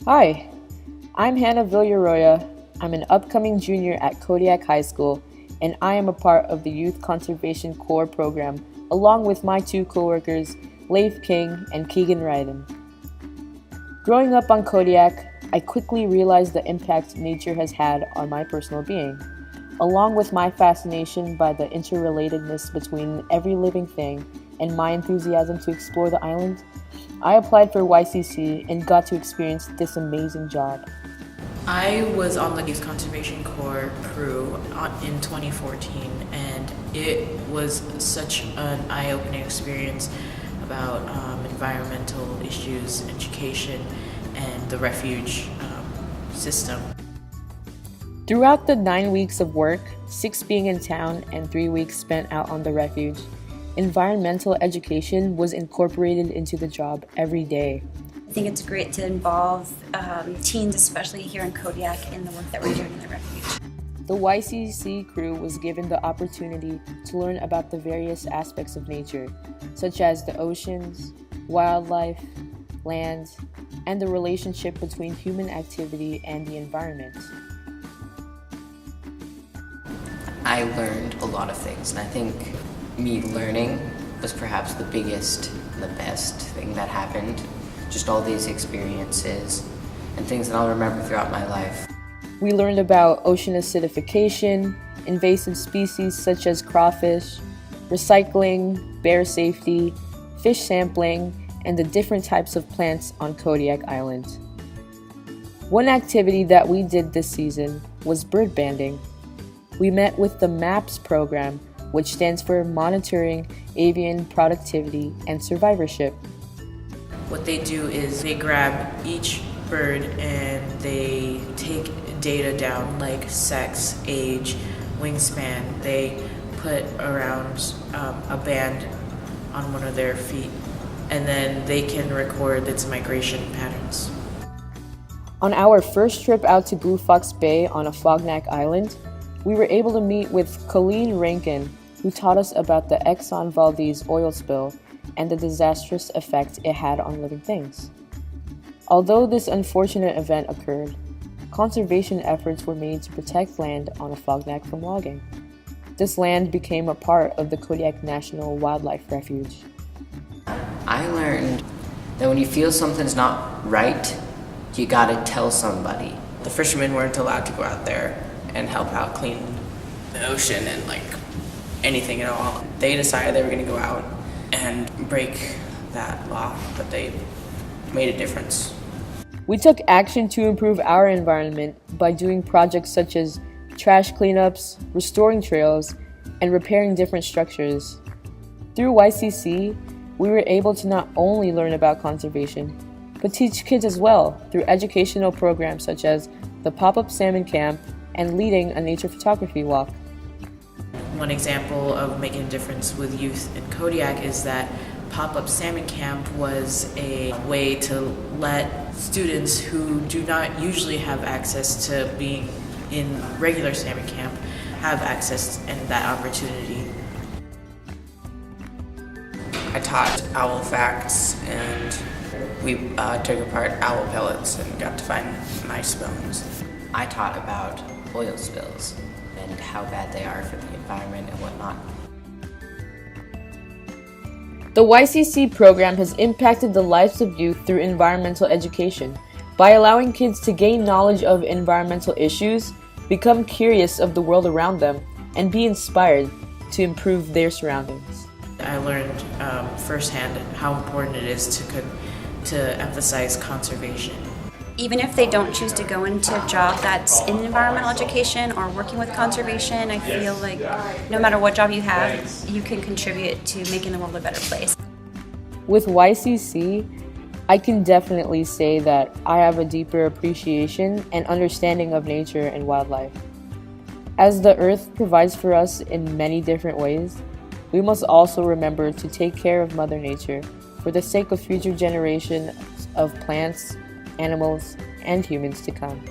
Hi, I'm Hannah Villaroya. I'm an upcoming junior at Kodiak High School, and I am a part of the Youth Conservation Corps program, along with my two coworkers, Leif King and Keegan Ryden. Growing up on Kodiak, I quickly realized the impact nature has had on my personal being. Along with my fascination by the interrelatedness between every living thing and my enthusiasm to explore the island, I applied for YCC and got to experience this amazing job. I was on the Youth Conservation Corps crew in 2014, and it was such an eye-opening experience about environmental issues, education, and the refuge system. Throughout the 9 weeks of work, 6 being in town and 3 weeks spent out on the refuge, environmental education was incorporated into the job every day. I think it's great to involve teens, especially here in Kodiak, in the work that we're doing in the refuge. The YCC crew was given the opportunity to learn about the various aspects of nature, such as the oceans, wildlife, land, and the relationship between human activity and the environment. I learned a lot of things, and I think me learning was perhaps the biggest, the best thing that happened. Just all these experiences and things that I'll remember throughout my life. We learned about ocean acidification, invasive species such as crawfish, recycling, bear safety, fish sampling, and the different types of plants on Kodiak Island. One activity that we did this season was bird banding. We met with the MAPS program, which stands for Monitoring Avian Productivity and Survivorship. What they do is they grab each bird and they take data down like sex, age, wingspan. They put around a band on one of their feet, and then they can record its migration patterns. On our first trip out to Blue Fox Bay on Afognak Island, we were able to meet with Colleen Rankin, who taught us about the Exxon Valdez oil spill and the disastrous effect it had on living things. Although this unfortunate event occurred, conservation efforts were made to protect land on Afognak from logging. This land became a part of the Kodiak National Wildlife Refuge. I learned that when you feel something's not right, you gotta tell somebody. The fishermen weren't allowed to go out there and help out clean the ocean and anything at all. They decided they were going to go out and break that law, but they made a difference. We took action to improve our environment by doing projects such as trash cleanups, restoring trails, and repairing different structures. Through YCC, we were able to not only learn about conservation, but teach kids as well through educational programs such as the Pop-Up Salmon Camp and leading a nature photography walk. One example of making a difference with youth in Kodiak is that Pop-Up Salmon Camp was a way to let students who do not usually have access to being in regular salmon camp have access and that opportunity. I taught owl facts, and we took apart owl pellets and got to find nice bones. I taught about oil spills and how bad they are for the environment and whatnot. The YCC program has impacted the lives of youth through environmental education by allowing kids to gain knowledge of environmental issues, become curious of the world around them, and be inspired to improve their surroundings. I learned firsthand how important it is to emphasize conservation. Even if they don't choose to go into a job that's in environmental education or working with conservation, I feel like no matter what job you have, you can contribute to making the world a better place. With YCC, I can definitely say that I have a deeper appreciation and understanding of nature and wildlife. As the earth provides for us in many different ways, we must also remember to take care of Mother Nature for the sake of future generations of plants, animals, and humans to come.